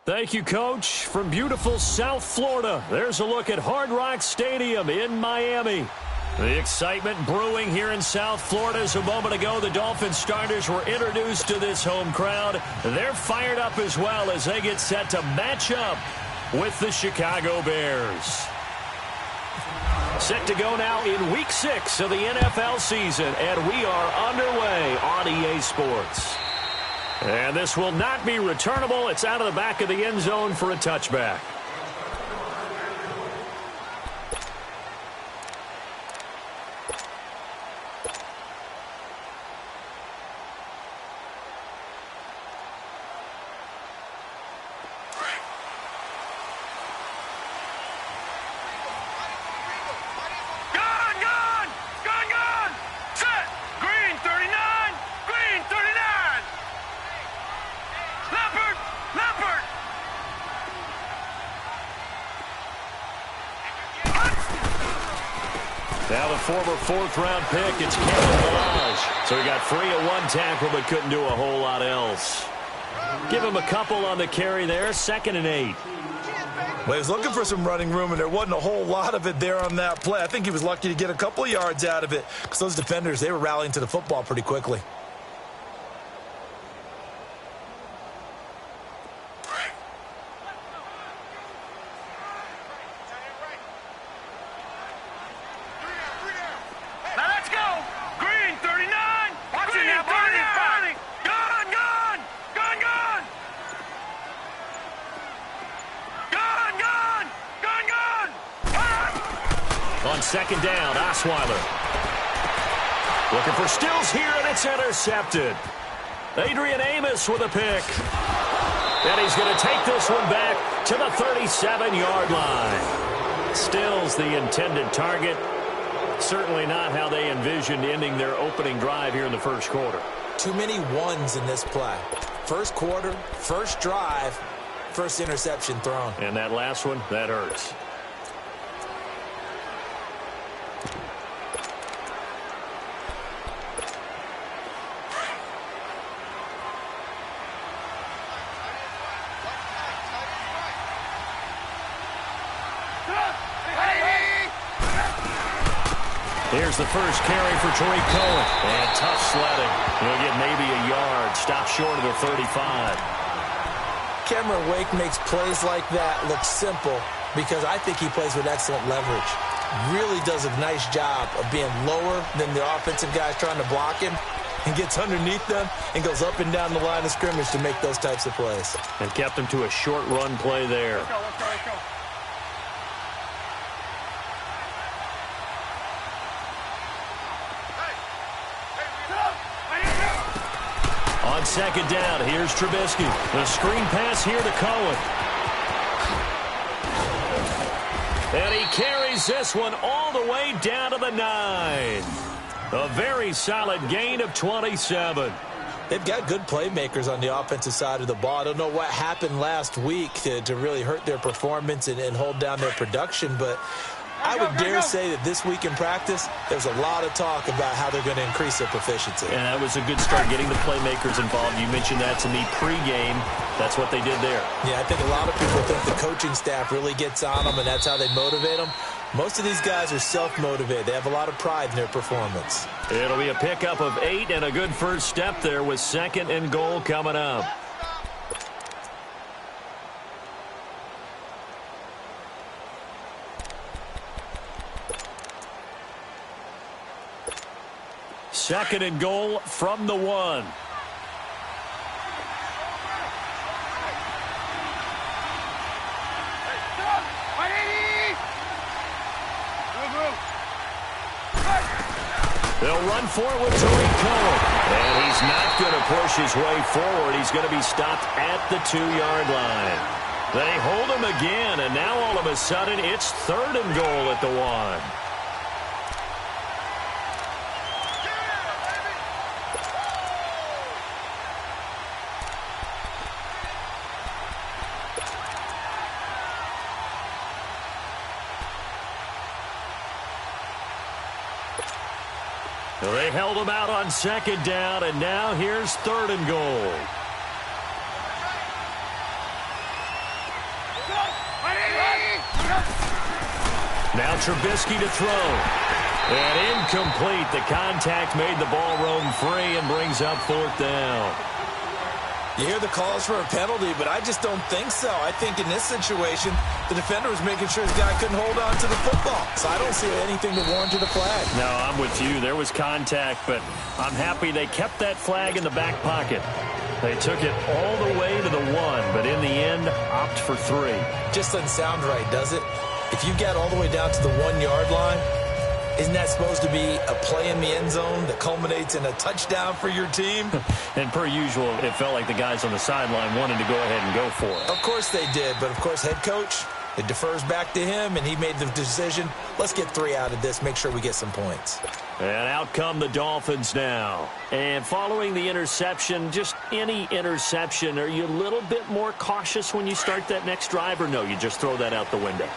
Thank you, Coach. From beautiful South Florida, there's a look at Hard Rock Stadium in Miami. The excitement brewing here in South Florida as a moment ago. The Dolphins starters were introduced to this home crowd. They're fired up as well as they get set to match up with the Chicago Bears. Set to go now in Week 6 of the NFL season, and we are underway on EA Sports. And this will not be returnable. It's out of the back of the end zone for a touchback. Now the former fourth-round pick, it's Kevin Balaj. So he got free of one tackle but couldn't do a whole lot else. Give him a couple on the carry there, 2nd and 8. Well, he was looking for some running room, and there wasn't a whole lot of it there on that play. I think he was lucky to get a couple of yards out of it because those defenders, they were rallying to the football pretty quickly. On 2nd down, Osweiler. Looking for Stills here, and it's intercepted. Adrian Amos with a pick. And he's going to take this one back to the 37-yard line. Stills the intended target. Certainly not how they envisioned ending their opening drive here in the first quarter. Too many ones in this play. First quarter, first drive, first interception thrown. And that last one, that hurts. Here's the first carry for Tariq Cohen. And tough sledding. He'll get maybe a yard. Stop short of the 35. Cameron Wake makes plays like that look simple because I think he plays with excellent leverage. Really does a nice job of being lower than the offensive guys trying to block him and gets underneath them and goes up and down the line of scrimmage to make those types of plays. And kept him to a short run play there. Let's go. On 2nd down, here's Trubisky. The screen pass here to Cohen. And he carries this one all the way down to the 9. A very solid gain of 27. They've got good playmakers on the offensive side of the ball. I don't know what happened last week to really hurt their performance and hold down their production, but I would dare say that this week in practice, there's a lot of talk about how they're going to increase their proficiency. And that was a good start, getting the playmakers involved. You mentioned that to me pregame. That's what they did there. Yeah, I think a lot of people think the coaching staff really gets on them, and that's how they motivate them. Most of these guys are self-motivated. They have a lot of pride in their performance. It'll be a pickup of 8 and a good first step there with 2nd and goal coming up. Second and goal from the 1. They'll run for it with Tariq Cohen. And he's not going to push his way forward. He's going to be stopped at the 2-yard line. They hold him again, and now all of a sudden it's 3rd and goal at the 1. They held him out on 2nd down, and now here's 3rd and goal. Now Trubisky to throw. And incomplete. The contact made the ball roam free and brings up 4th down. You hear the calls for a penalty, but I just don't think so. I think in this situation, the defender was making sure his guy couldn't hold on to the football. So I don't see anything to warrant a flag. No, I'm with you. There was contact, but I'm happy they kept that flag in the back pocket. They took it all the way to the 1, but in the end, opt for 3. Just doesn't sound right, does it? If you get all the way down to the 1-yard line, isn't that supposed to be a play in the end zone that culminates in a touchdown for your team? And per usual, it felt like the guys on the sideline wanted to go ahead and go for it. Of course they did, but of course head coach, it defers back to him, and he made the decision, let's get 3 out of this, make sure we get some points. And out come the Dolphins now. And following the interception, just any interception, are you a little bit more cautious when you start that next drive, or no, you just throw that out the window?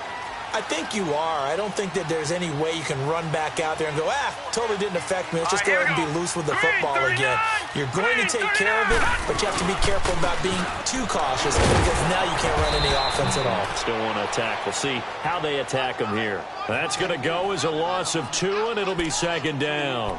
I think you are. I don't think that there's any way you can run back out there and go, totally didn't affect me. Let's just go ahead and be loose with the football again. You're going to take care of it, but you have to be careful about being too cautious because now you can't run any offense at all. Still want to attack. We'll see how they attack them here. That's going to go as a loss of 2, and it'll be 2nd down.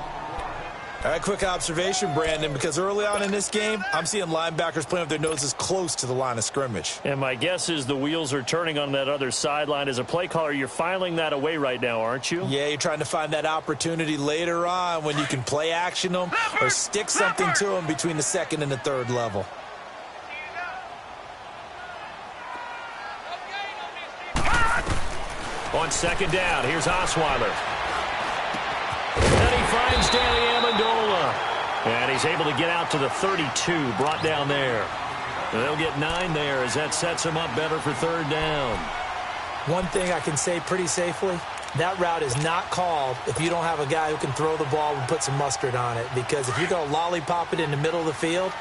All right, quick observation, Brandon, because early on in this game, I'm seeing linebackers playing with their noses close to the line of scrimmage. And my guess is the wheels are turning on that other sideline. As a play caller, you're filing that away right now, aren't you? Yeah, you're trying to find that opportunity later on when you can play action them or stick something to them between the 2nd and the 3rd level. On 2nd down, here's Osweiler. And he finds Danny Amendola. And he's able to get out to the 32, brought down there. And they'll get 9 there as that sets him up better for 3rd down. One thing I can say pretty safely, that route is not called if you don't have a guy who can throw the ball and put some mustard on it. Because if you're going to lollipop it in the middle of the field,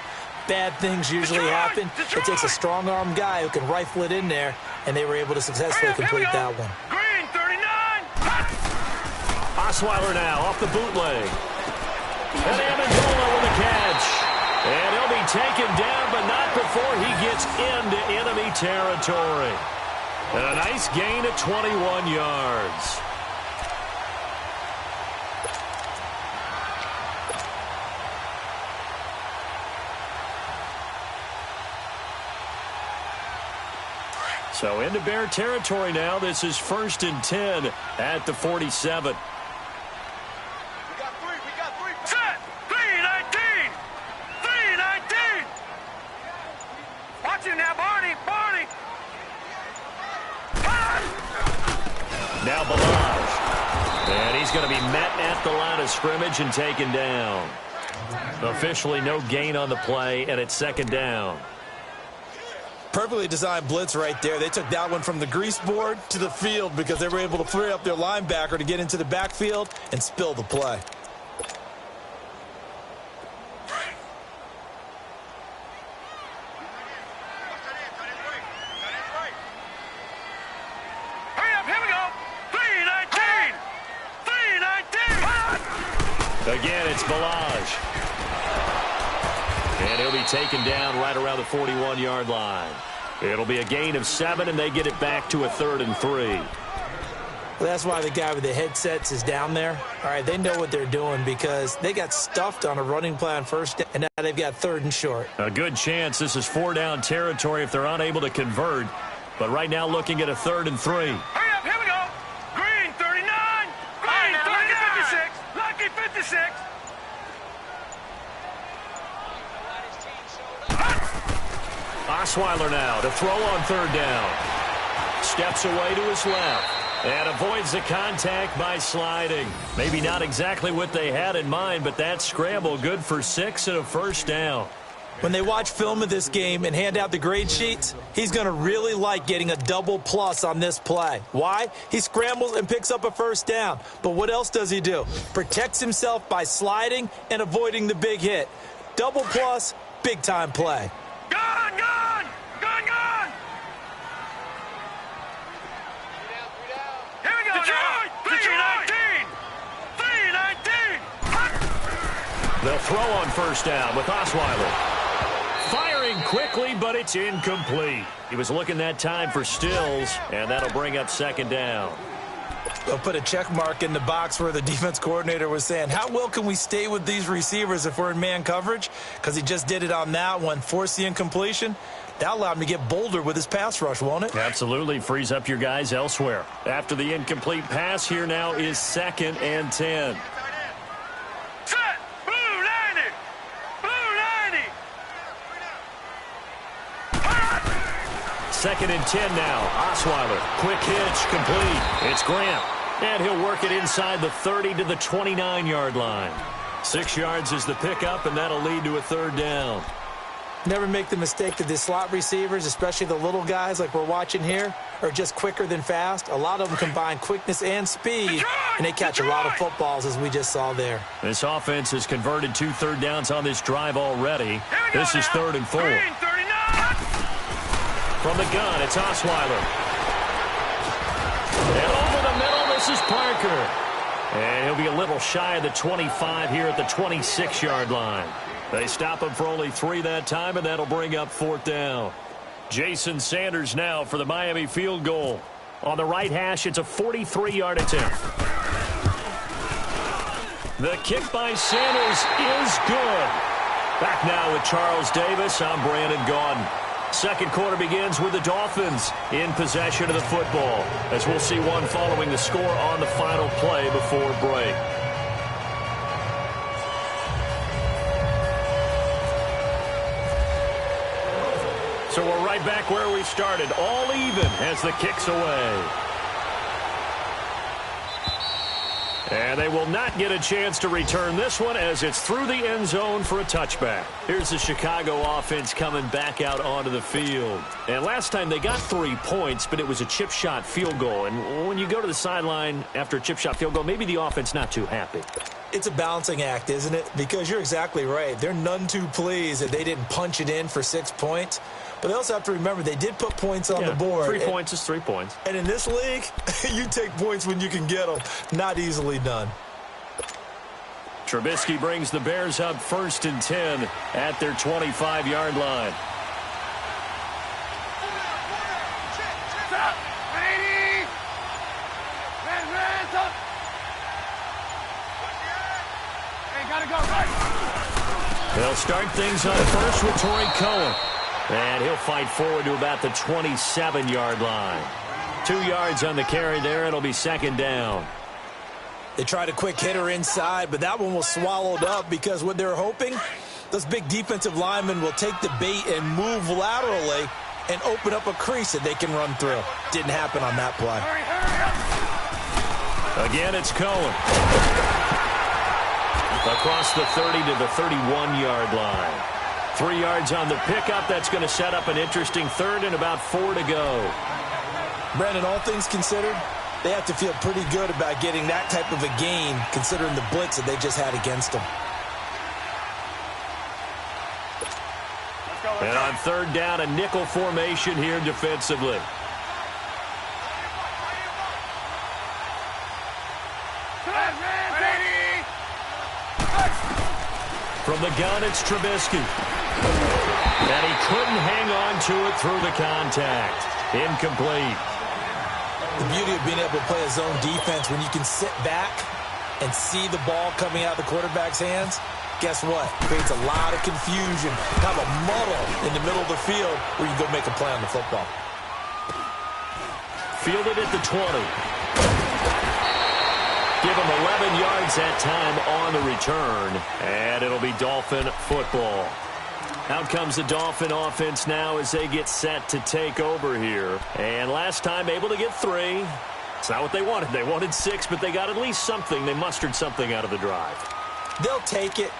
bad things usually happen. It takes a strong-arm guy who can rifle it in there, and they were able to successfully complete that one. Green, 39! Osweiler now off the bootleg. And Amendola with a catch. And he'll be taken down, but not before he gets into enemy territory. And a nice gain of 21 yards. So into Bear territory now. This is 1st and 10 at the 47. Set! 3-19! 3-19! Watch him now, Barney! Barney! Now Balaj. And he's going to be met at the line of scrimmage and taken down. Officially no gain on the play, and it's 2nd down. Perfectly designed blitz right there. They took that one from the grease board to the field because they were able to free up their linebacker to get into the backfield and spill the play. Hurry up, here we go! 3-19! 3-19! Again, it's Balaj. And he'll be taken down right around the 41-yard line. It'll be a gain of 7, and they get it back to a 3rd and 3. Well, that's why the guy with the headsets is down there. All right, they know what they're doing because they got stuffed on a running play on 1st down, and now they've got 3rd and short. A good chance this is 4-down territory if they're unable to convert. But right now looking at a 3rd and 3. Hurry up, here we go! Green, 39! Green, 39! Lucky 56! Osweiler now to throw on 3rd down. Steps away to his left and avoids the contact by sliding. Maybe not exactly what they had in mind, but that scramble good for 6 and a 1st down. When they watch film of this game and hand out the grade sheets, he's going to really like getting a double plus on this play. Why? He scrambles and picks up a 1st down. But what else does he do? Protects himself by sliding and avoiding the big hit. Double plus, big-time play. Gone, gone! Gone, gone! Here we go, Detroit! 3-19! 3-19! They'll throw on 1st down with Osweiler. Firing quickly, but it's incomplete. He was looking that time for Stills, and that'll bring up 2nd down. They'll put a check mark in the box where the defense coordinator was saying, how well can we stay with these receivers if we're in man coverage? Because he just did it on that one, forced the incompletion. That allowed him to get bolder with his pass rush, won't it? Absolutely. Frees up your guys elsewhere. After the incomplete pass, here now is 2nd and 10. Set! Blue 90! Blue 90! 2nd and 10 now. Osweiler, quick hitch, complete. It's Grant. And he'll work it inside the 30 to the 29-yard line. 6 yards is the pickup, and that'll lead to a 3rd down. Never make the mistake that the slot receivers, especially the little guys like we're watching here, are just quicker than fast. A lot of them combine quickness and speed, and they catch a lot of footballs, as we just saw there. This offense has converted 2 third downs on this drive already. This is 3rd and 4. Green 39! From the gun, it's Osweiler. And over the middle, this is Parker. And he'll be a little shy of the 25 here at the 26-yard line. They stop him for only 3 that time, and that'll bring up 4th down. Jason Sanders now for the Miami field goal. On the right hash, it's a 43-yard attempt. The kick by Sanders is good. Back now with Charles Davis. I'm Brandon Gaudin. Second quarter begins with the Dolphins in possession of the football, as we'll see one following the score on the final play before break. So we're right back where we started, all even as the kick's away. And they will not get a chance to return this one as it's through the end zone for a touchback. Here's the Chicago offense coming back out onto the field. And last time they got 3 points, but it was a chip shot field goal. And when you go to the sideline after a chip shot field goal, maybe the offense not too happy. It's a balancing act, isn't it? Because you're exactly right. They're none too pleased that they didn't punch it in for 6 points. But they also have to remember they did put points on the board. 3 points is 3 points. And in this league, you take points when you can get them. Not easily done. Trubisky brings the Bears up 1st and 10 at their 25-yard line. They'll start things on first with Torrey Cohen. And he'll fight forward to about the 27-yard line. 2 yards on the carry there. It'll be 2nd down. They tried a quick hitter inside, but that one was swallowed up because what they're hoping, those big defensive linemen will take the bait and move laterally and open up a crease that they can run through. Didn't happen on that play. Again, it's Cohen. Across the 30 to the 31-yard line. 3 yards on the pickup. That's going to set up an interesting 3rd and about 4 to go. Brandon, all things considered, they have to feel pretty good about getting that type of a gain considering the blitz that they just had against them. And on 3rd down, a nickel formation here defensively. From the gun, it's Trubisky. And he couldn't hang on to it through the contact. Incomplete. The beauty of being able to play a zone defense when you can sit back and see the ball coming out of the quarterback's hands, guess what? Creates a lot of confusion, kind of a muddle in the middle of the field where you go make a play on the football. Fielded at the 20. Give him 11 yards that time on the return, and it'll be Dolphin football. Out comes the Dolphin offense now as they get set to take over here. And last time able to get 3. It's not what they wanted. They wanted 6, but they got at least something. They mustered something out of the drive. They'll take it.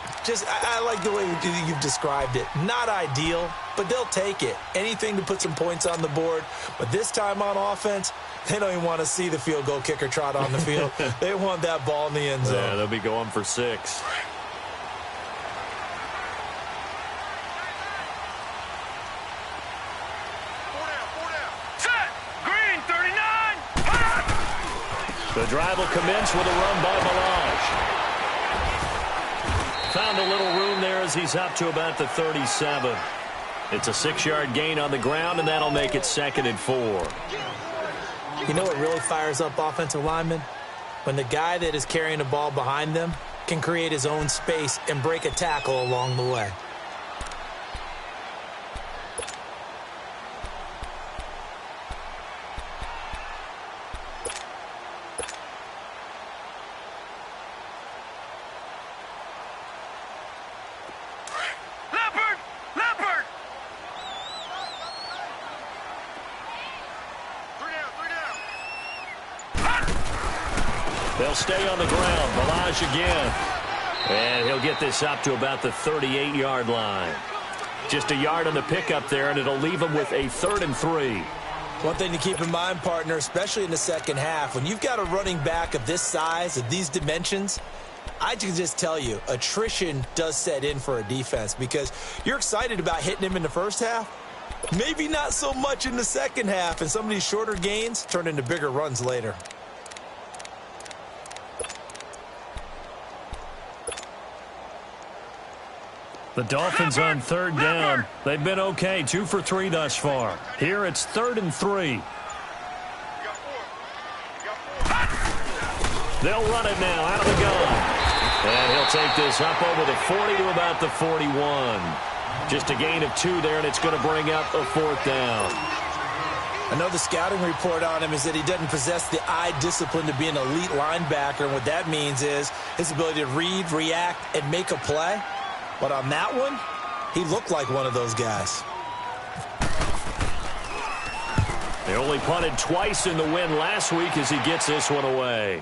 I like the way you've described it. Not ideal, but they'll take it. Anything to put some points on the board. But this time on offense, they don't even want to see the field goal kicker trot on the field. They want that ball in the end zone. Yeah, they'll be going for 6. The drive will commence with a run by Balaj. Found a little room there as he's up to about the 37. It's a 6-yard gain on the ground, and that'll make it 2nd and 4. You know what really fires up offensive linemen? when the guy that is carrying the ball behind them can create his own space and break a tackle along the way. They'll stay on the ground. Ballage again. And he'll get this up to about the 38-yard line. Just a yard on the pickup there, and it'll leave him with a 3rd and 3. One thing to keep in mind, partner, especially in the second half, when you've got a running back of this size, of these dimensions, I can just tell you, attrition does set in for a defense because you're excited about hitting him in the first half. Maybe not so much in the second half, and some of these shorter gains turn into bigger runs later. The Dolphins on 3rd down. They've been okay, 2 for 3 thus far. Here it's 3rd and 3. They'll run it now out of the gun. And he'll take this up over the 40 to about the 41. Just a gain of 2 there, and it's going to bring up a 4th down. I know the scouting report on him is that he doesn't possess the eye discipline to be an elite linebacker, and what that means is his ability to read, react, and make a play. But on that one, he looked like one of those guys. They only punted twice in the win last week as he gets this one away.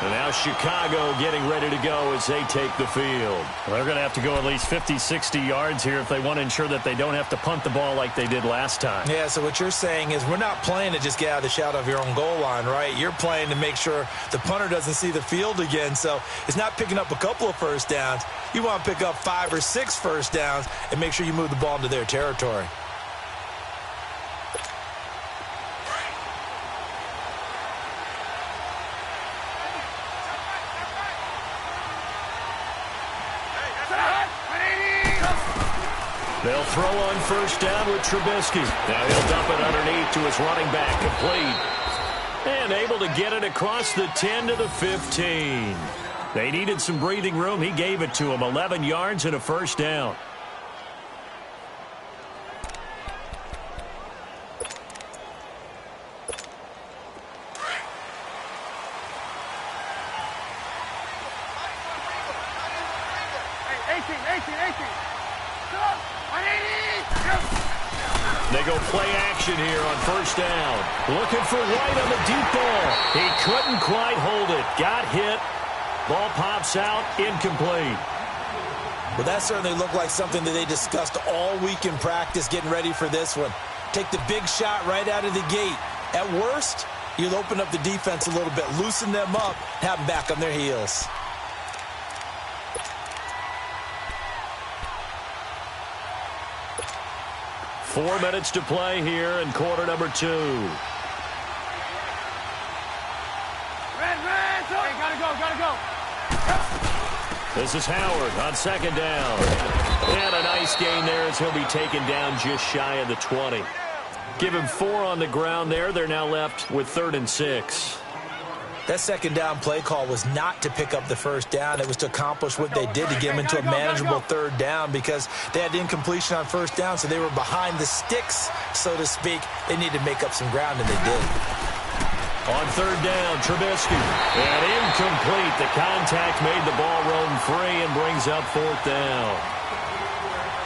And now Chicago getting ready to go as they take the field. Well, they're going to have to go at least 50, 60 yards here if they want to ensure that they don't have to punt the ball like they did last time. Yeah, so what you're saying is we're not playing to just get out of the shadow of your own goal line, right? You're playing to make sure the punter doesn't see the field again. So it's not picking up a couple of first downs. You want to pick up 5 or 6 first downs and make sure you move the ball into their territory. They'll throw on 1st down with Trubisky. Now he'll dump it underneath to his running back, complete. And able to get it across the 10 to the 15. They needed some breathing room. He gave it to him. 11 yards and a 1st down. They go play action here on 1st down. Looking for White on the deep ball. He couldn't quite hold it. Got hit. Ball pops out. Incomplete. Well, that certainly looked like something that they discussed all week in practice getting ready for this one. Take the big shot right out of the gate. At worst, you'll open up the defense a little bit, loosen them up, have them back on their heels. Four minutes to play here in quarter number 2. Red, hey, gotta go. This is Howard on 2nd down. And a nice gain there as he'll be taken down just shy of the 20. Give him 4 on the ground there. They're now left with 3rd and 6. That 2nd down play call was not to pick up the 1st down. It was to accomplish what they did to get them into a manageable 3rd down because they had incompletion on 1st down, so they were behind the sticks, so to speak. They needed to make up some ground, and they did. On 3rd down, Trubisky. And incomplete. The contact made the ball roam free and brings up 4th down.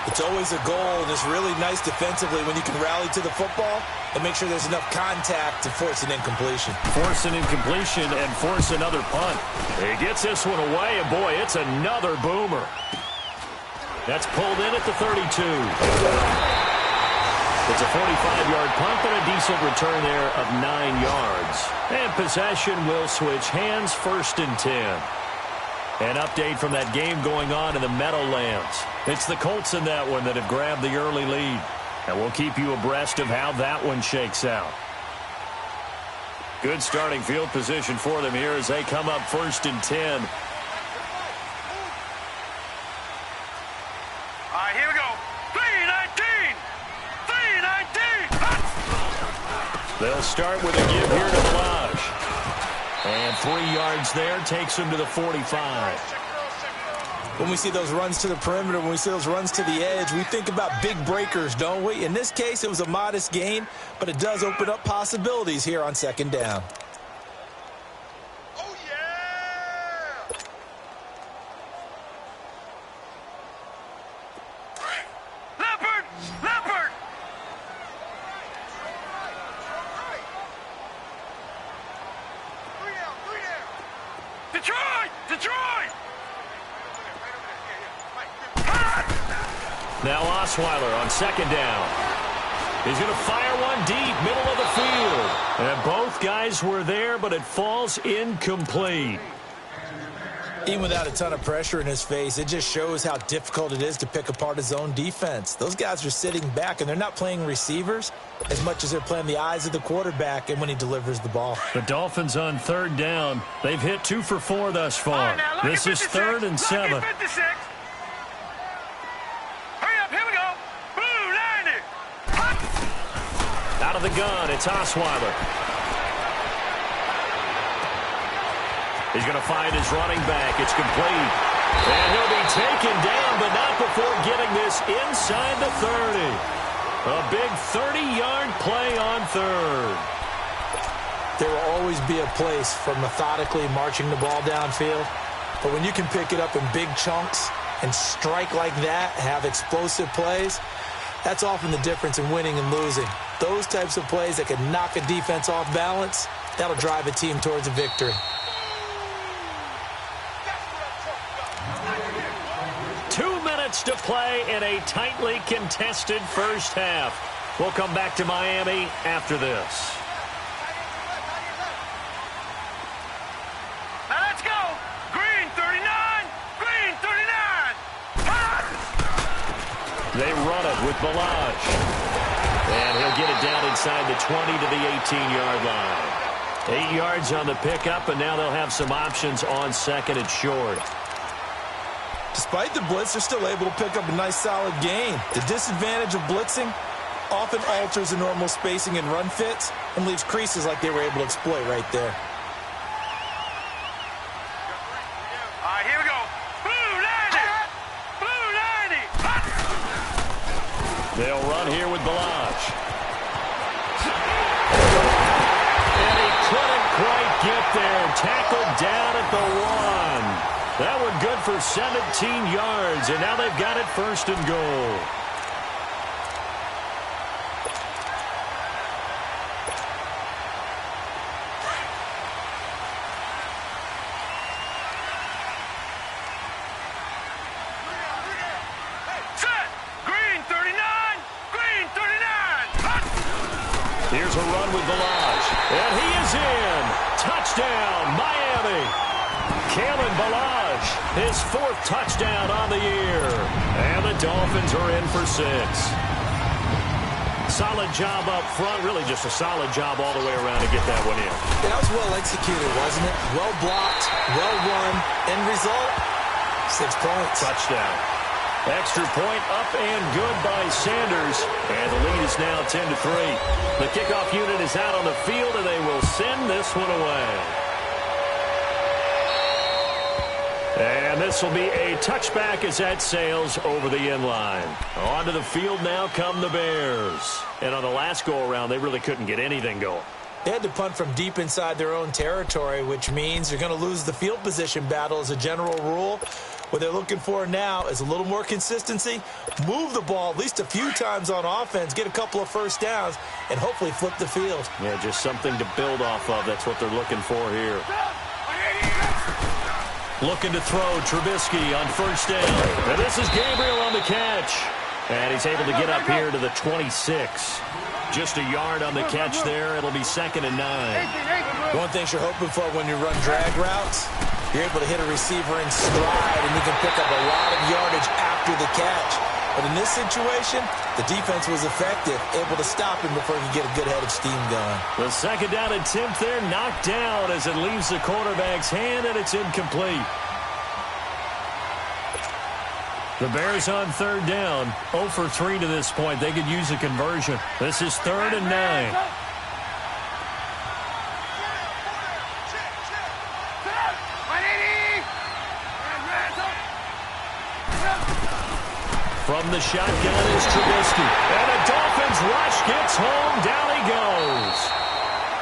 It's always a goal, and it's really nice defensively when you can rally to the football and make sure there's enough contact to force an incompletion. Force an incompletion and force another punt. He gets this one away, and boy, it's another boomer. That's pulled in at the 32. It's a 45-yard punt, but a decent return there of 9 yards. And possession will switch hands, 1st and 10. An update from that game going on in the Meadowlands. It's the Colts in that one that have grabbed the early lead. And we'll keep you abreast of how that one shakes out. Good starting field position for them here as they come up 1st and 10. All right, here we go. 3-19. 3-19. start with a give here to Blige. And 3 yards there takes him to the 45. When we see those runs to the perimeter, when we see those runs to the edge, we think about big breakers, don't we? In this case, it was a modest gain, but it does open up possibilities here on second down. Oh, yeah! Leopard! Leopard! Detroit! Detroit! Now Osweiler on second down. He's going to fire one deep, middle of the field. And both guys were there, but it falls incomplete. Even without a ton of pressure in his face, it just shows how difficult it is to pick apart his own defense. Those guys are sitting back, and they're not playing receivers as much as they're playing the eyes of the quarterback and when he delivers the ball. The Dolphins on third down. They've hit 2 for 4 thus far. This is 3rd and 7. Out of the gun, it's Osweiler. He's going to find his running back. It's complete. And he'll be taken down, but not before getting this inside the 30. A big 30-yard play on third. There will always be a place for methodically marching the ball downfield. But when you can pick it up in big chunks and strike like that, have explosive plays, that's often the difference in winning and losing. Those types of plays that can knock a defense off balance, that'll drive a team towards a victory. To play in a tightly contested first half. We'll come back to Miami after this. Now let's go. Green 39. Green 39. They run it with Blige. And he'll get it down inside the 20 to the 18-yard line. 8 yards on the pickup, and now they'll have some options on second and short. Despite the blitz, they're still able to pick up a nice solid gain. The disadvantage of blitzing often alters the normal spacing and run fits and leaves creases like they were able to exploit right there. All right, here we go. Blue 90. Blue 90. They'll run here with Blige. And he couldn't quite get there. Tackled down at the 1. That one good for 17 yards, and now they've got it 1st and goal. Set. Green 39. Green 39. Here's a run with Blige, and he is in. Touchdown, Miami. Kalen Ballage, his 4th touchdown on the year. And the Dolphins are in for 6. Solid job up front. Really just a solid job all the way around to get that one in. That was well executed, wasn't it? Well blocked, well run. End result, 6 points. Touchdown. Extra point up and good by Sanders. And the lead is now 10-3. The kickoff unit is out on the field, and they will send this one away. And this will be a touchback as that sails over the end line. Onto the field now come the Bears. And on the last go-around, they really couldn't get anything going. They had to punt from deep inside their own territory, which means they're going to lose the field position battle as a general rule. What they're looking for now is a little more consistency, move the ball at least a few times on offense, get a couple of first downs, and hopefully flip the field. Yeah, just something to build off of. That's what they're looking for here. Looking to throw Trubisky on 1st down. And this is Gabriel on the catch. And he's able to get up here to the 26. Just a yard on the catch there. It'll be 2nd and 9. One thing you're hoping for when you run drag routes, you're able to hit a receiver in stride, and you can pick up a lot of yardage after the catch. But in this situation, the defense was effective, able to stop him before he could get a good head of steam going. The 2nd down attempt there knocked down as it leaves the quarterback's hand, and it's incomplete. The Bears on 3rd down, 0 for 3 to this point. They could use a conversion. This is 3rd and 9. From the shotgun is Trubisky. And a Dolphins rush gets home. Down he goes.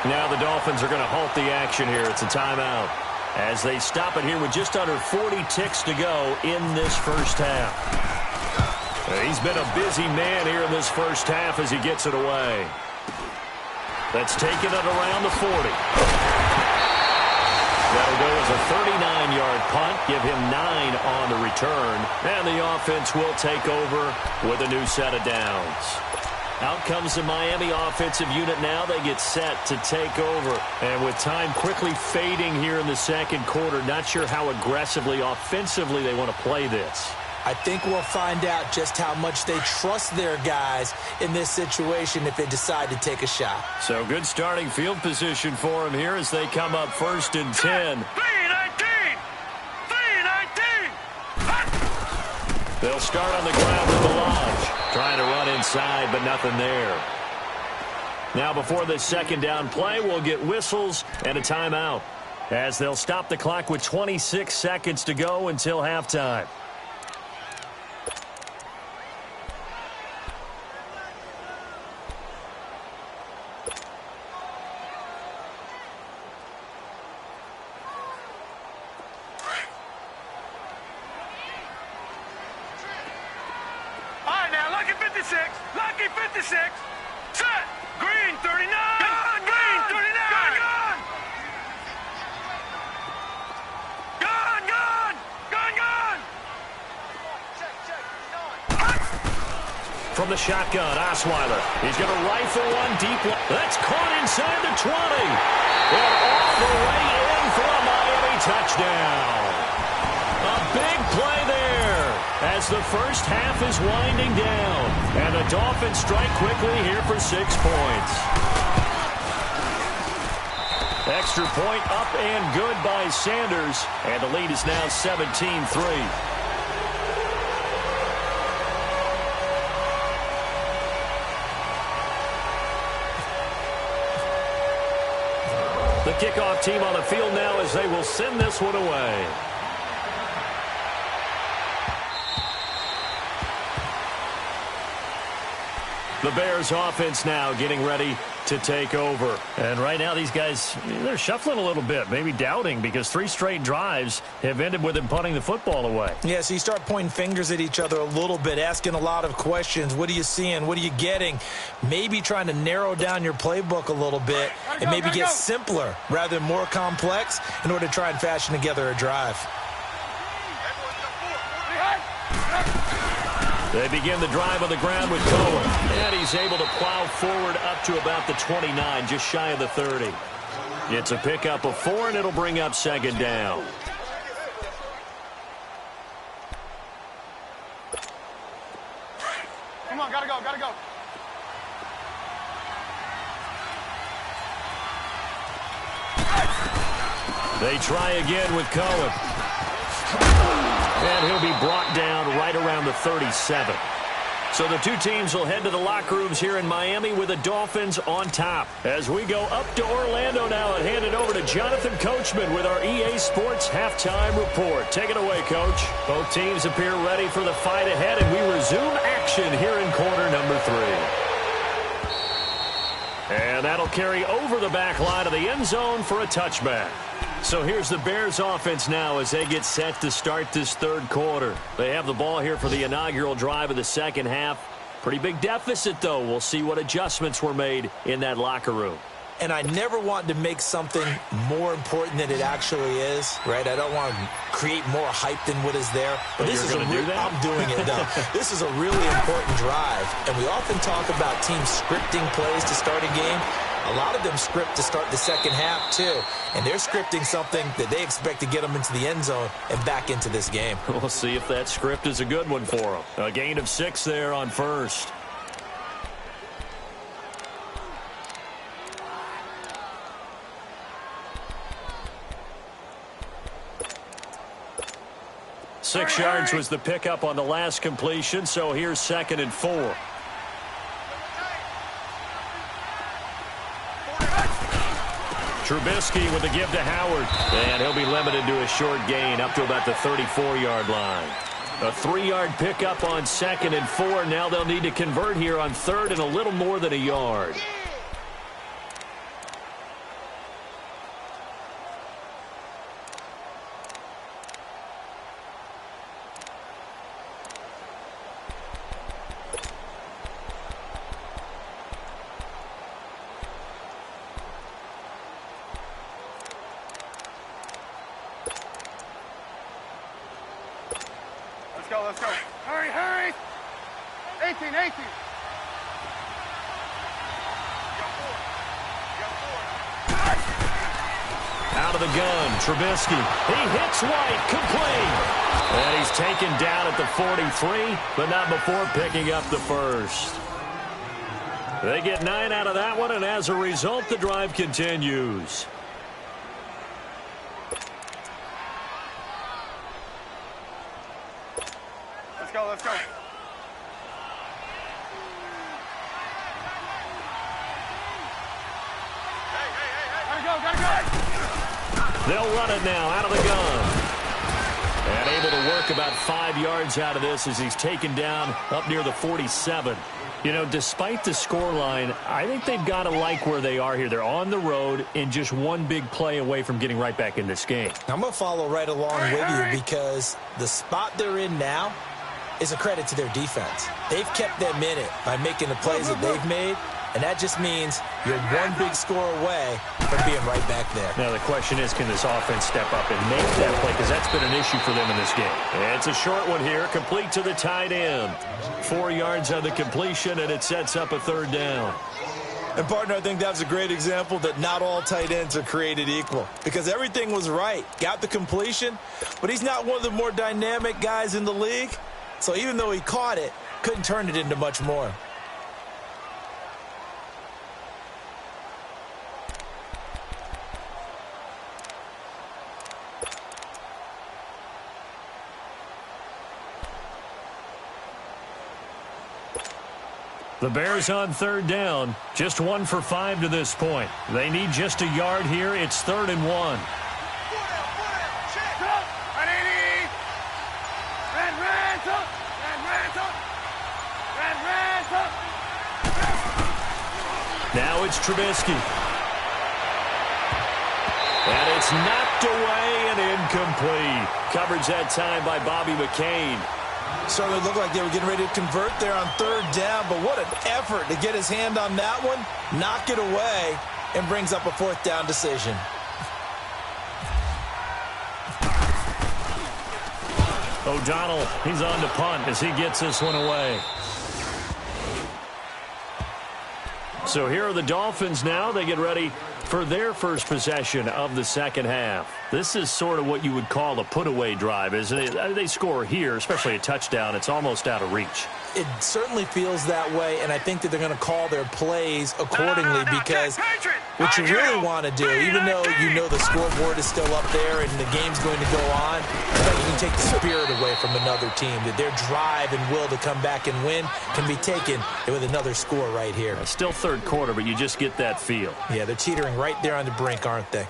Now the Dolphins are going to halt the action here. It's a timeout as they stop it here with just under 40 ticks to go in this first half. He's been a busy man here in this first half as he gets it away. That's taken it around the 40. That'll go as a 39-yard punt, give him 9 on the return, and the offense will take over with a new set of downs. Out comes the Miami offensive unit now. They get set to take over. And with time quickly fading here in the second quarter, not sure how aggressively, offensively they want to play this. I think we'll find out just how much they trust their guys in this situation if they decide to take a shot. So good starting field position for them here as they come up 1st and 10. 3-19! 3-19! They'll start on the ground with the launch. Trying to run inside, but nothing there. Now before the second down play, we'll get whistles and a timeout as they'll stop the clock with 26 seconds to go until halftime. Lucky 56. Set. Green 39. Gone, Green 39. Gone, gone. Gone, gone. Gone, gone. From the shotgun, Osweiler. He's going to rifle one deep. That's caught inside the 20. And off the way in for a Miami touchdown. A big play there as the first half is winding down. And the Dolphins strike quickly here for 6 points. Extra point up and good by Sanders. And the lead is now 17-3. The kickoff team on the field now as they will send this one away. The Bears offense now getting ready to take over. And right now these guys, they're shuffling a little bit, maybe doubting because 3 straight drives have ended with them punting the football away. Yeah, so you start pointing fingers at each other a little bit, asking a lot of questions. What are you seeing? What are you getting? Maybe trying to narrow down your playbook a little bit and maybe get simpler rather than more complex in order to try and fashion together a drive. They begin the drive on the ground with Cohen. And he's able to plow forward up to about the 29, just shy of the 30. It's a pickup of 4, and it'll bring up second down. Come on, gotta go, gotta go. They try again with Cohen. And he'll be brought down right around the 37. So the two teams will head to the locker rooms here in Miami with the Dolphins on top. As we go up to Orlando now and hand it over to Jonathan Coachman with our EA Sports Halftime Report. Take it away, Coach. Both teams appear ready for the fight ahead, and we resume action here in quarter number 3. And that'll carry over the back line of the end zone for a touchback. So here's the Bears offense now as they get set to start this third quarter. They have the ball here for the inaugural drive of the second half. Pretty big deficit, though. We'll see what adjustments were made in that locker room. And I never want to make something more important than it actually is, right? I don't want to create more hype than what is there. But this is I'm doing it, though. This is a really important drive. And we often talk about teams scripting plays to start a game. A lot of them script to start the second half, too. And they're scripting something that they expect to get them into the end zone and back into this game. We'll see if that script is a good one for them. A gain of 6 there on first. Six yards was the pickup on the last completion, so here's 2nd and 4. Trubisky with a give to Howard. And he'll be limited to a short gain up to about the 34-yard line. A 3-yard pickup on 2nd and 4. Now they'll need to convert here on 3rd and a little more than a yard. Let's go. Hurry, hurry. 18. Out of the gun, Trubisky. He hits White, complete. And he's taken down at the 43, but not before picking up the first. They get 9 out of that one, and as a result, the drive continues. Let's go. Gotta go. They'll run it now out of the gun. And able to work about 5 yards out of this as he's taken down up near the 47. You know, despite the scoreline, I think they've got to like where they are here. They're on the road and just one big play away from getting right back in this game. I'm going to follow right along with you because the spot they're in now is a credit to their defense. They've kept them in it by making the plays that they've made, and that just means you're one big score away from being right back there. Now the question is, can this offense step up and make that play? Because that's been an issue for them in this game. And it's a short one here, complete to the tight end. 4 yards on the completion, and it sets up a 3rd down. And, partner, I think that's a great example that not all tight ends are created equal because everything was right. Got the completion, but he's not one of the more dynamic guys in the league. So even though he caught it, couldn't turn it into much more. The Bears on 3rd down, just 1 for 5 to this point. They need just a yard here. It's 3rd and 1. Now it's Trubisky. And it's knocked away and incomplete. Coverage that time by Bobby McCain. Certainly looked like they were getting ready to convert there on 3rd down, but what an effort to get his hand on that one, knock it away, and brings up a 4th down decision. O'Donnell, he's on to punt as he gets this one away. So here are the Dolphins now. They get ready for their first possession of the second half. This is sort of what you would call a put-away drive, isn't it? They score here, especially a touchdown. It's almost out of reach. It certainly feels that way, and I think that they're going to call their plays accordingly because what you really want to do, even though you know the scoreboard is still up there and the game's going to go on, you can take the spirit away from another team, that their drive and will to come back and win can be taken with another score right here. Still 3rd quarter, but you just get that feel. Yeah, they're teetering right there on the brink, aren't they?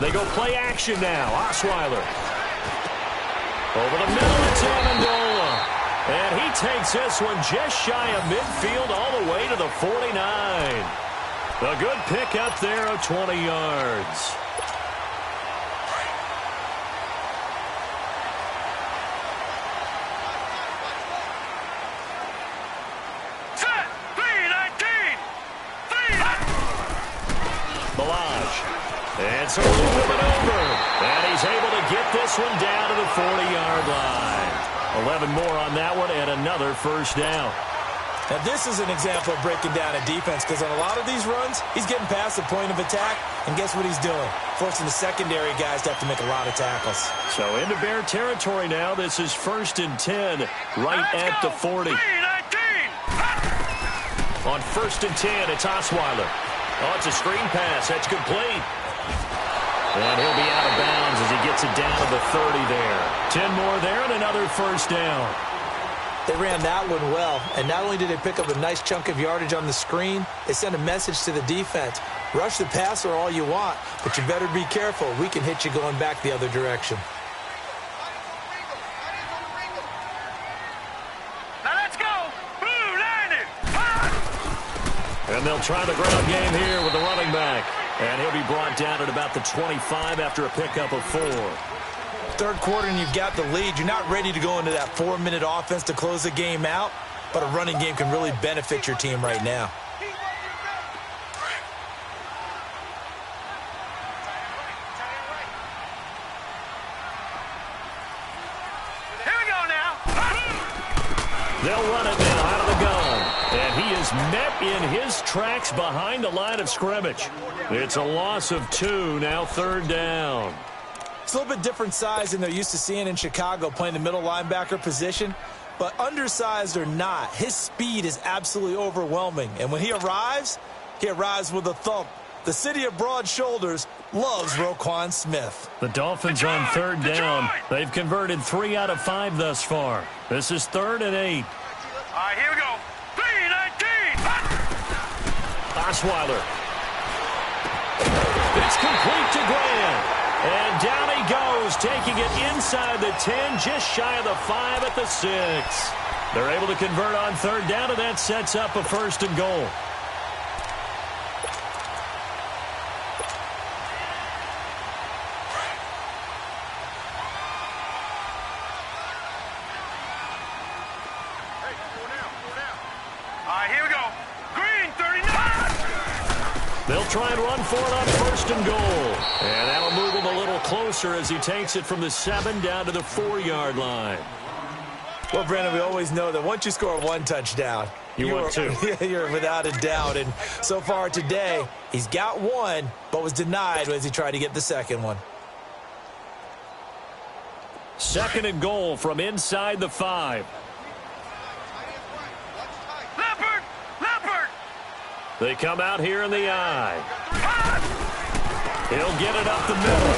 They go play action now. Osweiler. Over the middle, it's Amendola. And he takes this one just shy of midfield all the way to the 49. A good pick up there of 20 yards. It's a little bit over, and he's able to get this one down to the 40-yard line. 11 more on that one, and another first down. Now, this is an example of breaking down a defense because on a lot of these runs, he's getting past the point of attack, and guess what he's doing? Forcing the secondary guys to have to make a lot of tackles. So into Bear territory now. This is 1st and 10 right at the 40. On 1st and 10, it's Osweiler. Oh, it's a screen pass. That's complete. And he'll be out of bounds as he gets it down to the 30 there. 10 more there and another first down. They ran that one well, and not only did they pick up a nice chunk of yardage on the screen, they sent a message to the defense. Rush the passer all you want, but you better be careful. We can hit you going back the other direction. Now let's go. Blue Lightning. And they'll try the ground game here with the running back. And he'll be brought down at about the 25 after a pickup of 4. Third quarter and you've got the lead. You're not ready to go into that 4-minute offense to close the game out, but a running game can really benefit your team right now. Here we go now. They'll run it now out of the gun. And he is met in his tracks behind the line of scrimmage. It's a loss of 2, now 3rd down. It's a little bit different size than they're used to seeing in Chicago, playing the middle linebacker position. But undersized or not, his speed is absolutely overwhelming. And when he arrives with a thump. The city of broad shoulders loves Roquan Smith. The Dolphins on 3rd down. They've converted 3 out of 5 thus far. This is 3rd and 8. All right, here we go. 3-19. Osweiler. It's complete to Graham. And down he goes, taking it inside the 10, just shy of the 5 at the 6. They're able to convert on 3rd down, and that sets up a 1st and goal. They'll try and run for it on 1st and goal. And that'll move him a little closer as he takes it from the 7 down to the 4-yard line. Well, Brandon, we always know that once you score 1 touchdown, you're without a doubt. And so far today, he's got 1, but was denied as he tried to get the 2nd one. 2nd and goal from inside the 5. They come out here in the eye. He'll get it up the middle.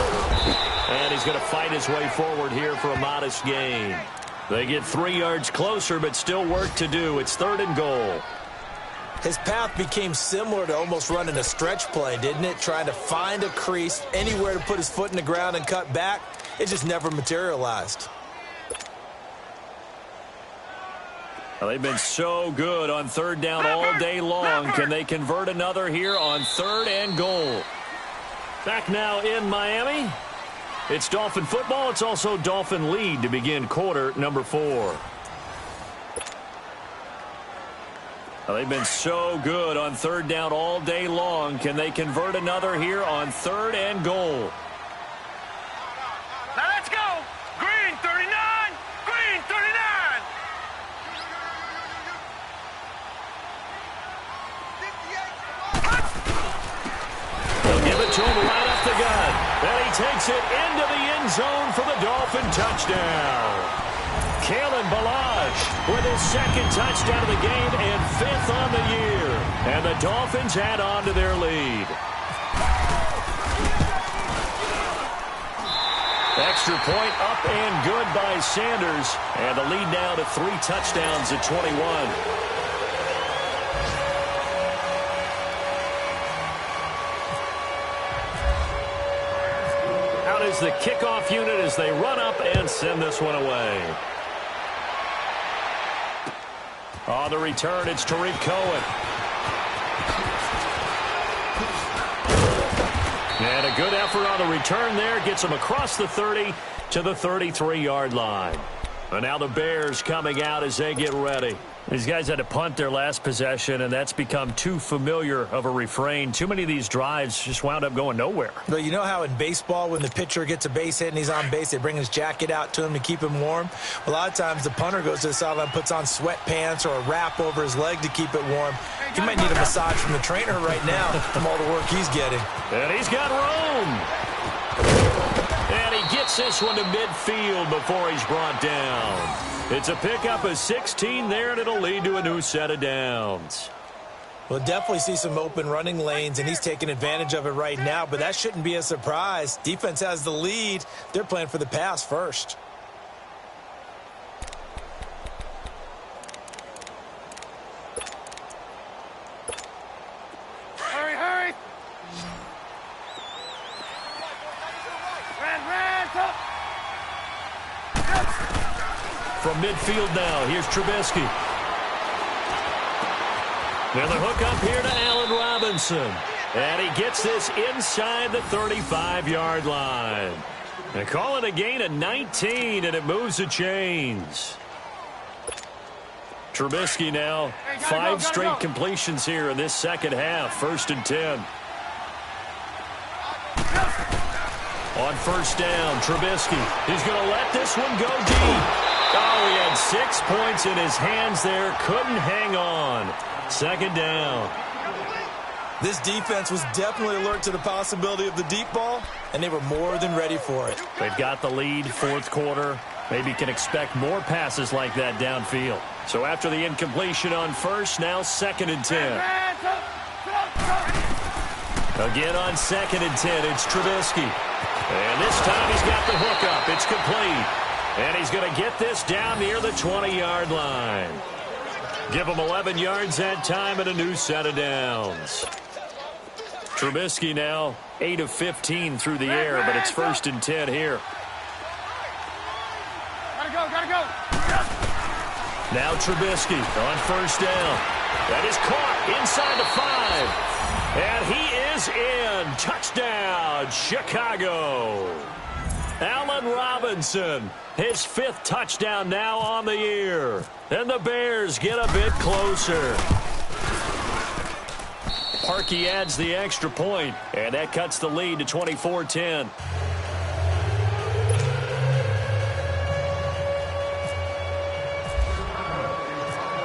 And he's going to fight his way forward here for a modest gain. They get 3 yards closer, but still work to do. It's 3rd and goal. His path became similar to almost running a stretch play, didn't it? Trying to find a crease, anywhere to put his foot in the ground and cut back. It just never materialized. Well, they've been so good on 3rd down all day long. Can they convert another here on 3rd and goal? Back now in Miami. It's Dolphin football. It's also Dolphin lead to begin quarter number 4. Well, they've been so good on 3rd down all day long. Can they convert another here on 3rd and goal? Now let's go. Green 39. Green 39. Give it to him right off the gun. And he takes it into the end zone for the Dolphin touchdown. Kalen Ballage with his 2nd touchdown of the game and 5th on the year. And the Dolphins add on to their lead. Extra point up and good by Sanders. And the lead now to 3 touchdowns at 21. Is the kickoff unit as they run up and send this one away. On the return, it's Tariq Cohen. And a good effort on the return there. Gets him across the 30 to the 33-yard line. And now the Bears coming out as they get ready. These guys had to punt their last possession, and that's become too familiar of a refrain. Too many of these drives just wound up going nowhere. But you know how in baseball, when the pitcher gets a base hit and he's on base, they bring his jacket out to him to keep him warm? A lot of times the punter goes to the sideline, puts on sweatpants or a wrap over his leg to keep it warm. He might need a massage from the trainer right now from all the work he's getting. And he's got room. And he gets this one to midfield before he's brought down. It's a pickup of 16 there, and it'll lead to a new set of downs. We'll definitely see some open running lanes, and he's taking advantage of it right now, but that shouldn't be a surprise. Defense has the lead. They're playing for the pass first. Hurry, hurry! Ran, top! From midfield now, here's Trubisky. Now the hook up here to Allen Robinson. And he gets this inside the 35-yard line. They call it a gain of 19, and it moves the chains. Trubisky now, 5 straight completions here in this second half, 1st and 10. On first down, Trubisky. He's going to let this one go deep. Oh, he had 6 points in his hands there. Couldn't hang on. 2nd down. This defense was definitely alert to the possibility of the deep ball, and they were more than ready for it. They've got the lead, 4th quarter. Maybe can expect more passes like that downfield. So after the incompletion on first, now 2nd and 10. Again on 2nd and 10, it's Trubisky. And this time he's got the hook up. It's complete. And he's going to get this down near the 20-yard line. Give him 11 yards that time and a new set of downs. Trubisky now 8 of 15 through the air, but it's 1st and 10 here. Gotta go! Now Trubisky on first down. That is caught inside the 5. And he is in. Touchdown, Chicago. Allen Robinson, his 5th touchdown now on the year. And the Bears get a bit closer. Parkey adds the extra point, and that cuts the lead to 24-10.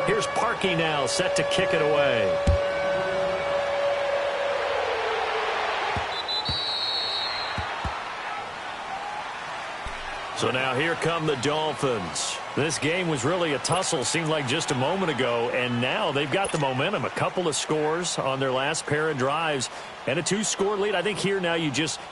Here's Parkey now, set to kick it away. So now here come the Dolphins. This game was really a tussle, seemed like just a moment ago, and now they've got the momentum. A couple of scores on their last pair of drives and a 2-score lead. I think here now you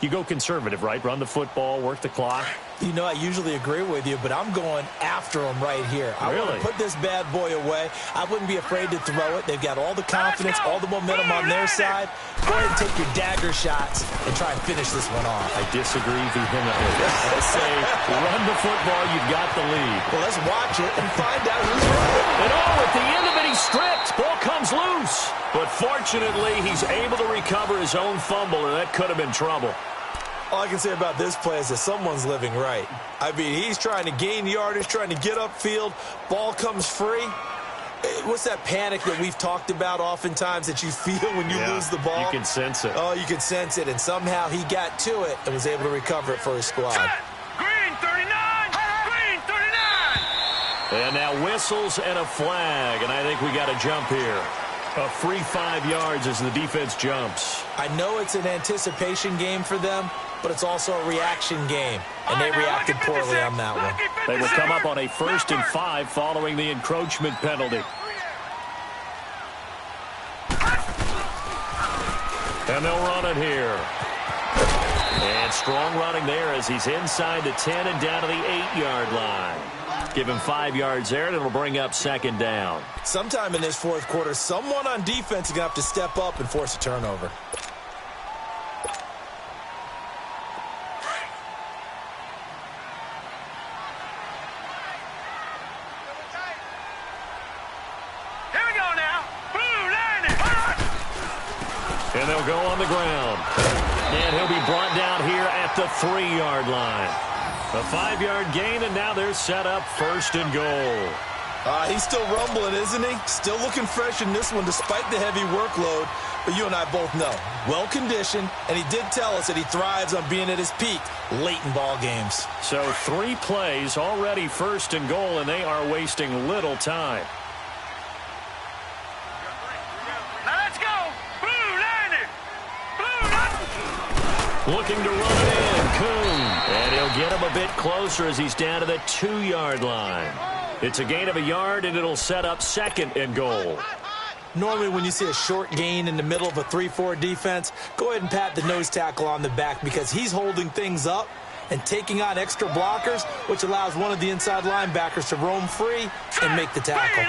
go conservative, right? Run the football, work the clock. You know, I usually agree with you, but I'm going after them right here. I want to put this bad boy away. I wouldn't be afraid to throw it. They've got all the confidence, all the momentum on their side. Go ahead and take your dagger shots and try and finish this one off. I disagree vehemently. I say run the football, you've got the lead. Well, let's watch it and find out who's right. And at the end of it, he's stripped. Ball comes loose. But fortunately, he's able to recover his own fumble, and that could have been trouble. All I can say about this play is that someone's living right. I mean, he's trying to gain yardage, trying to get upfield. Ball comes free. What's that panic that we've talked about oftentimes that you feel when you lose the ball? You can sense it. Oh, you can sense it. And somehow he got to it and was able to recover it for his squad. Green 39! Green 39! And now whistles and a flag, and I think we got a jump here. A free 5 yards as the defense jumps. I know it's an anticipation game for them, but it's also a reaction game, and they reacted poorly on that one. They will come up on a 1st and 5 following the encroachment penalty. And they'll run it here. And strong running there as he's inside the 10 and down to the 8-yard line. Give him 5 yards there, and it'll bring up 2nd down. Sometime in this 4th quarter, someone on defense is going to have to step up and force a turnover. Here we go now. Blue landing. And they'll go on the ground. And he'll be brought down here at the 3-yard line. A 5-yard gain, and now they're set up 1st and goal. He's still rumbling, isn't he? Still looking fresh in this one despite the heavy workload. But you and I both know, well-conditioned, and he did tell us that he thrives on being at his peak late in ball games. So 3 plays, already 1st and goal, and they are wasting little time. Now let's go. Blue landing. Blue landing. Looking to run it in, Kuhn. And he'll get him a bit closer as he's down to the 2-yard line. It's a gain of a yard, and it'll set up 2nd and goal. Normally when you see a short gain in the middle of a 3-4 defense, go ahead and pat the nose tackle on the back because he's holding things up and taking on extra blockers, which allows one of the inside linebackers to roam free and make the tackle.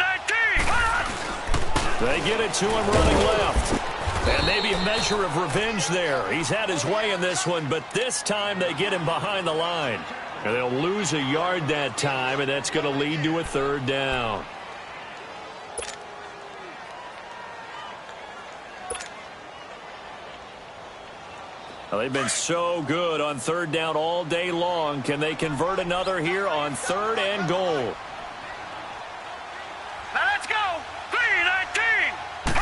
They get it to him running left. And maybe a measure of revenge there. He's had his way in this one, but this time they get him behind the line. And they'll lose a yard that time, and that's going to lead to a third down. Well, they've been so good on third down all day long. Can they convert another here on 3rd and goal? Now let's go. 3-19.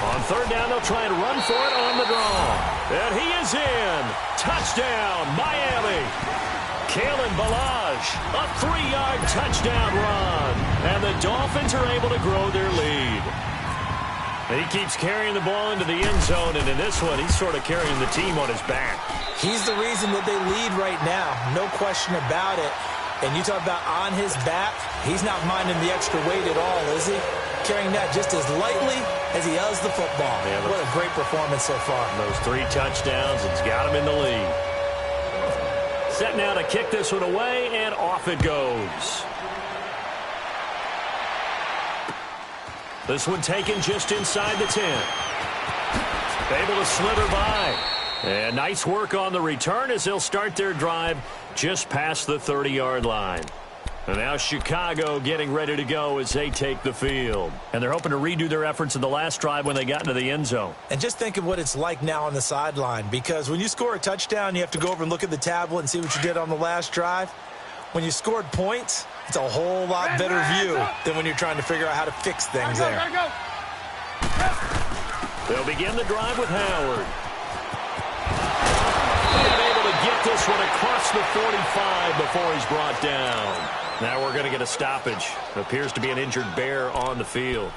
On 3rd down, they'll try and run for it on the draw. And he is in. Touchdown, Miami. Kalen Ballage, a 3-yard touchdown run. And the Dolphins are able to grow their lead. And he keeps carrying the ball into the end zone, and in this one, he's sort of carrying the team on his back. He's the reason that they lead right now, no question about it. And you talk about on his back, he's not minding the extra weight at all, is he? Carrying that just as lightly as he does the football. Yeah, what a great performance so far. Those 3 touchdowns, it's got him in the lead. Set now to kick this one away, and off it goes. This one taken just inside the 10. Able to slither by. And nice work on the return as they'll start their drive just past the 30-yard line. And now Chicago getting ready to go as they take the field. And they're hoping to redo their efforts in the last drive when they got into the end zone. And just think of what it's like now on the sideline, because when you score a touchdown, you have to go over and look at the tablet and see what you did on the last drive. When you scored points, it's a whole lot better view than when you're trying to figure out how to fix things there. They'll begin the drive with Howard. And able to get this one across the 45 before he's brought down. Now we're going to get a stoppage. It appears to be an injured Bear on the field.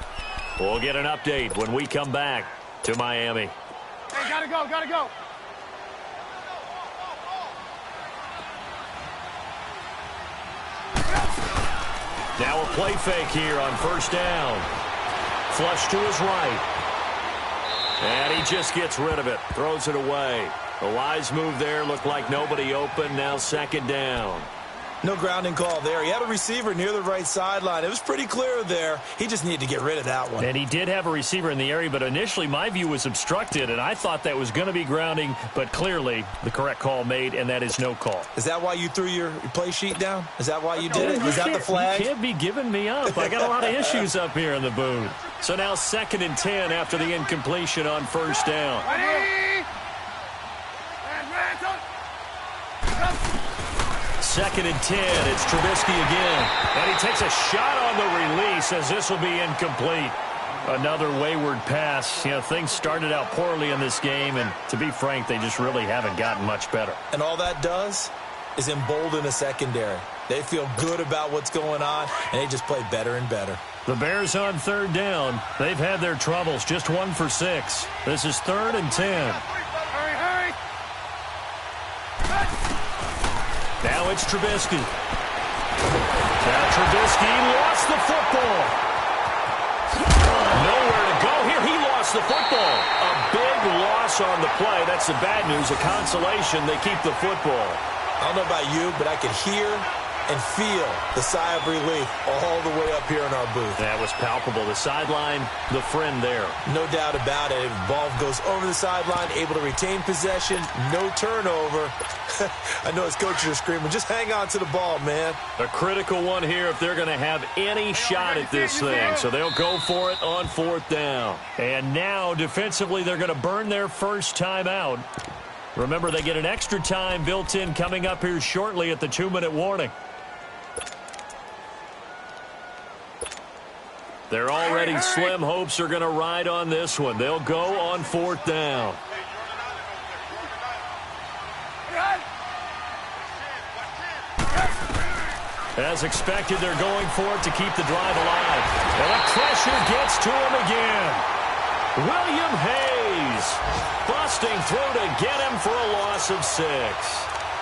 We'll get an update when we come back to Miami. Hey, gotta go, gotta go. Now a play fake here on 1st down. Flush to his right. And he just gets rid of it. Throws it away. A wise move there. Looked like nobody open. Now 2nd down. No grounding call there. He had a receiver near the right sideline. It was pretty clear there. He just needed to get rid of that one. And he did have a receiver in the area, but initially my view was obstructed, and I thought that was going to be grounding, but clearly the correct call made, and that is no call. Is that why you threw your play sheet down? Is that why you did it? Was that the flag? You can't be giving me up. I got a lot of issues up here in the booth. So now 2nd and 10 after the incompletion on 1st down. Ready? 2nd and 10. It's Trubisky again. And he takes a shot on the release as this will be incomplete. Another wayward pass. You know, things started out poorly in this game, and to be frank, they just really haven't gotten much better. And all that does is embolden a secondary. They feel good about what's going on, and they just play better and better. The Bears on 3rd down. They've had their troubles. Just 1 for 6. This is 3rd and 10. Hurry, hurry. Now it's Trubisky. Now Trubisky lost the football. Nowhere to go here. He lost the football. A big loss on the play. That's the bad news. A consolation. They keep the football. I don't know about you, but I could hear and feel the sigh of relief all the way up here in our booth. That was palpable. The sideline, the friend there. No doubt about it. The ball goes over the sideline, able to retain possession, no turnover. I know his coaches are screaming, just hang on to the ball, man. A critical one here if they're going to have any shot at this thing. So they'll go for it on 4th down. And now, defensively, they're going to burn their first time out. Remember, they get an extra time built in coming up here shortly at the 2-minute warning. Their already slim hopes are going to ride on this one. They'll go on 4th down. As expected, they're going for it to keep the drive alive. And the pressure gets to him again. William Hayes busting through to get him for a loss of 6.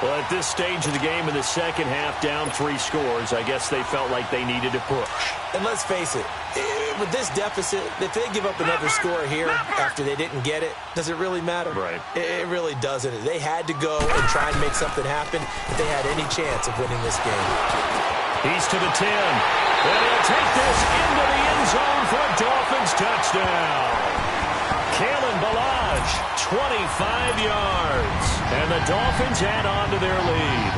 Well, at this stage of the game in the second half, down 3 scores, I guess they felt like they needed to push. And let's face it, it with this deficit, if they give up another score here after they didn't get it, does it really matter? Right. It really doesn't. They had to go and try and make something happen if they had any chance of winning this game. He's to the 10. And he'll take this into the end zone for a Dolphins touchdown. Kalen Ballage, 25 yards. And the Dolphins add on to their lead.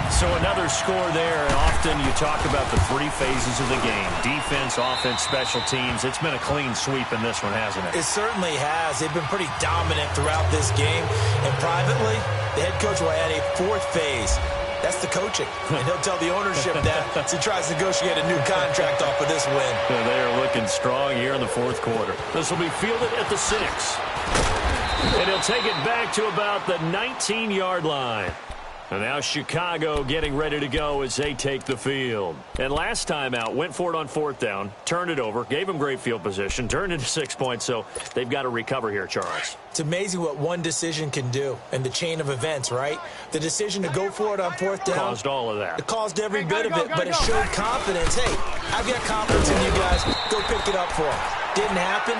So another score there. Often you talk about the three phases of the game. Defense, offense, special teams. It's been a clean sweep in this one, hasn't it? It certainly has. They've been pretty dominant throughout this game. And privately, the head coach will add a fourth phase. That's the coaching. And he'll tell the ownership that as he tries to negotiate a new contract off of this win. Yeah, they are looking strong here in the fourth quarter. This will be fielded at the 6. And he'll take it back to about the 19-yard line. And now Chicago getting ready to go as they take the field. And last time out, went for it on fourth down, turned it over, gave them great field position, turned into 6 points, so they've got to recover here, Charles. It's amazing what one decision can do in the chain of events, right? The decision to go for it on fourth down. Caused all of that. It caused every bit of it, but it showed confidence. Hey, I've got confidence in you guys. Go pick it up for them. Didn't happen.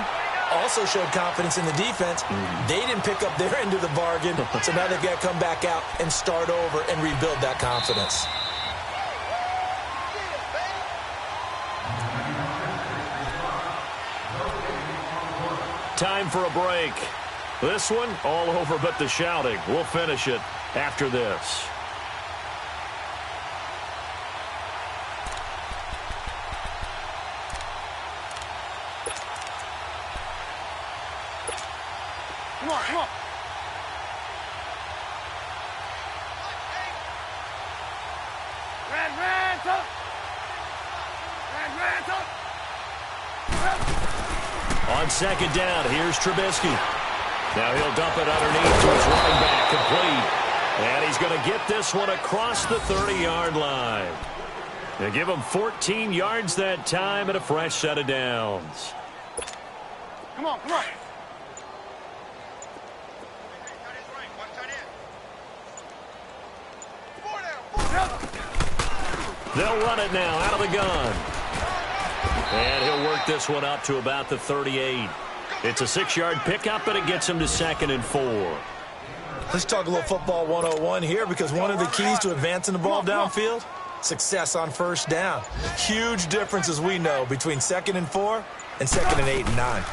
Also showed confidence in the defense. They didn't pick up their end of the bargain, so now they've got to come back out and start over and rebuild that confidence. Time for a break. This one, all over but the shouting. We'll finish it after this. Come on, come on. On second down, here's Trubisky. Now he'll dump it underneath to his running back, complete. And he's going to get this one across the 30-yard line. They give him 14 yards that time and a fresh set of downs. Come on, come on. They'll run it now out of the gun. And he'll work this one up to about the 38. It's a 6-yard pickup, and it gets him to 2nd and 4. Let's talk a little football 101 here, because one of the keys to advancing the ball downfield, success on first down. Huge difference, as we know, between 2nd and 4 and 2nd and 8 and 9.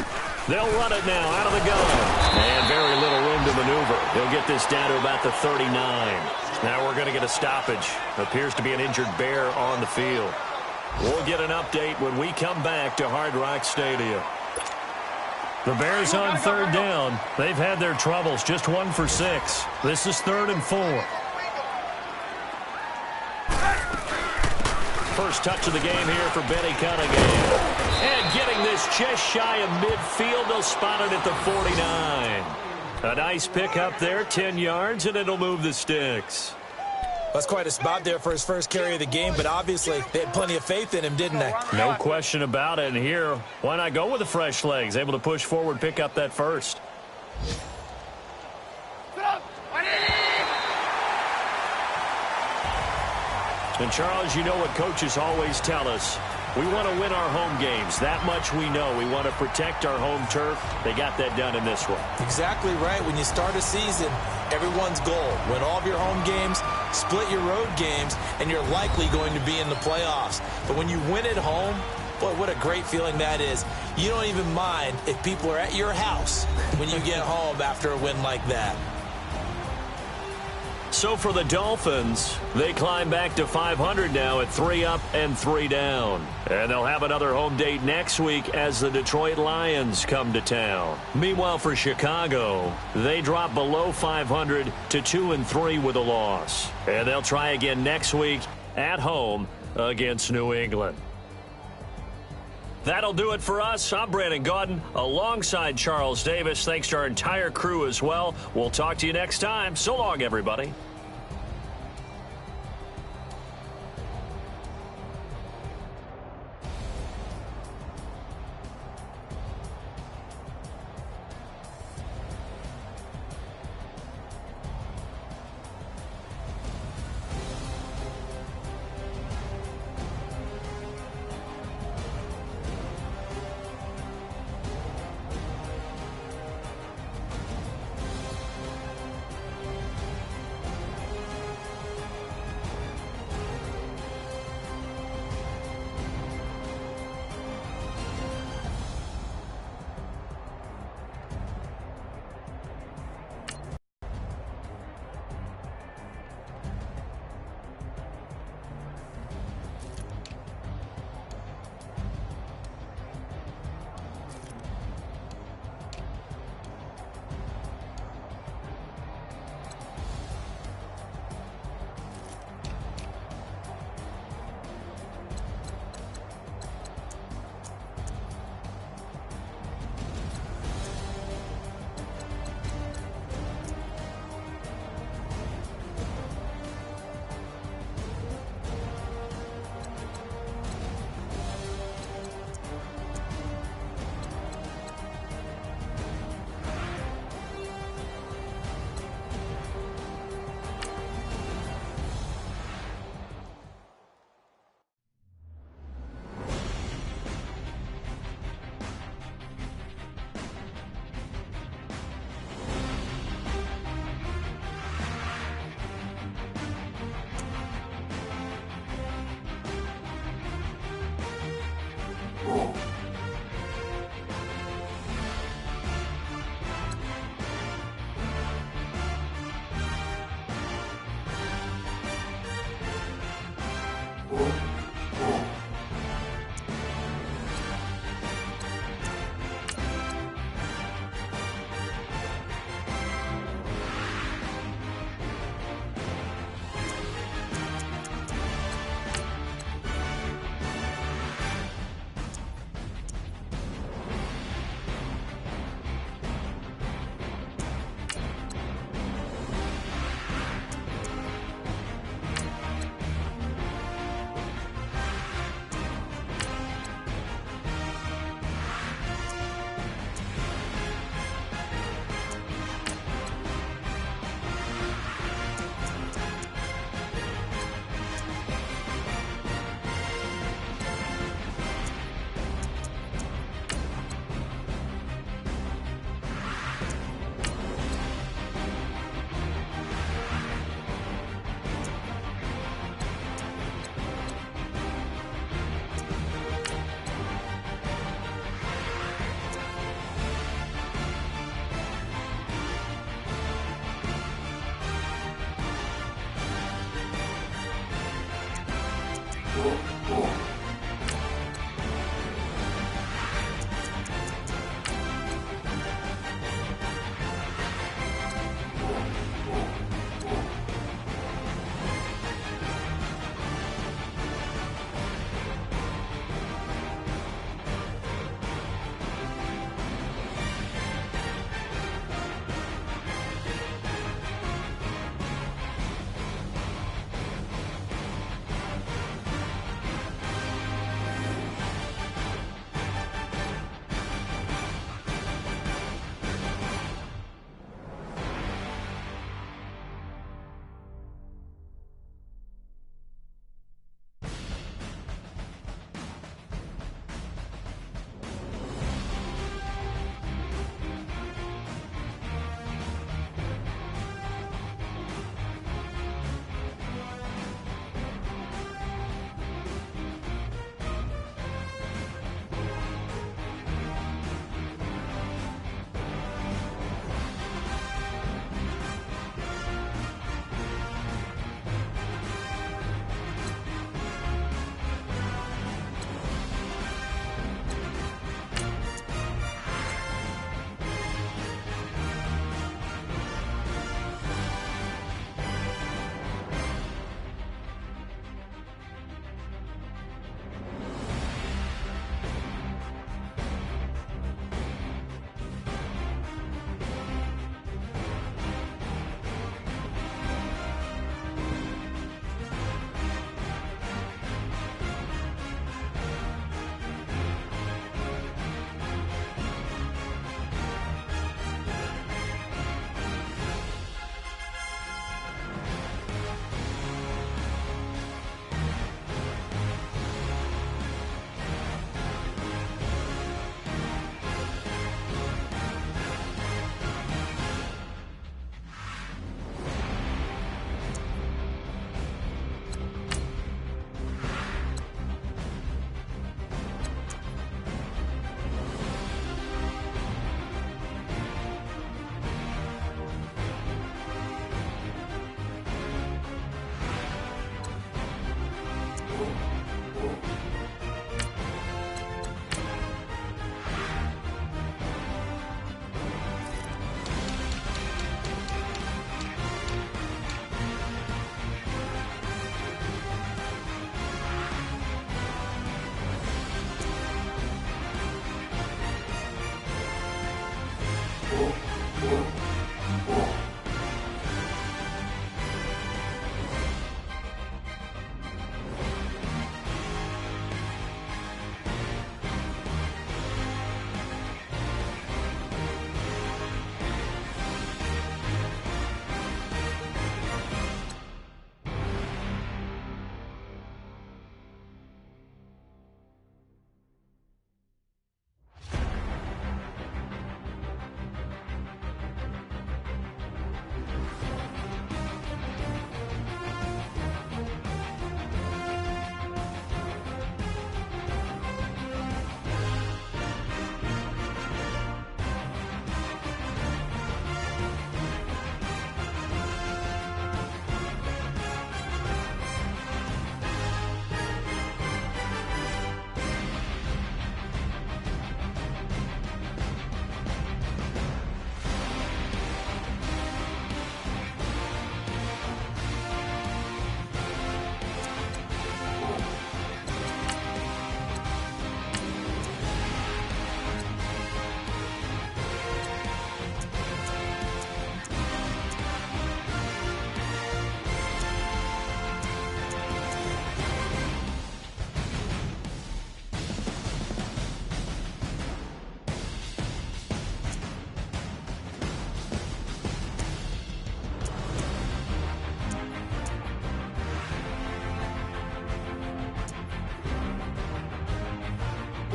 They'll run it now out of the gun. And very little room to maneuver. They'll get this down to about the 39. Now we're going to get a stoppage. Appears to be an injured Bear on the field. We'll get an update when we come back to Hard Rock Stadium. The Bears on third down. They've had their troubles, just 1 for 6. This is 3rd and 4. First touch of the game here for Benny Cunningham. And getting this just shy of midfield, they'll spot it at the 49. A nice pick up there, 10 yards, and it'll move the sticks. That's quite a spot there for his first carry of the game, but obviously they had plenty of faith in him, didn't they? No question about it. And here, why not go with the fresh legs? Able to push forward, pick up that first. And Charles, you know what coaches always tell us. We want to win our home games. That much we know. We want to protect our home turf. They got that done in this one. Exactly right. When you start a season, everyone's goal, win all of your home games, split your road games, and you're likely going to be in the playoffs. But when you win at home, boy, what a great feeling that is. You don't even mind if people are at your house when you get home after a win like that. So for the Dolphins, they climb back to 500 now at 3 up and 3 down. And they'll have another home date next week as the Detroit Lions come to town. Meanwhile, for Chicago, they drop below 500 to 2 and 3 with a loss. And they'll try again next week at home against New England. That'll do it for us. I'm Brandon Gaudin alongside Charles Davis. Thanks to our entire crew as well. We'll talk to you next time. So long, everybody.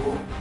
Bye.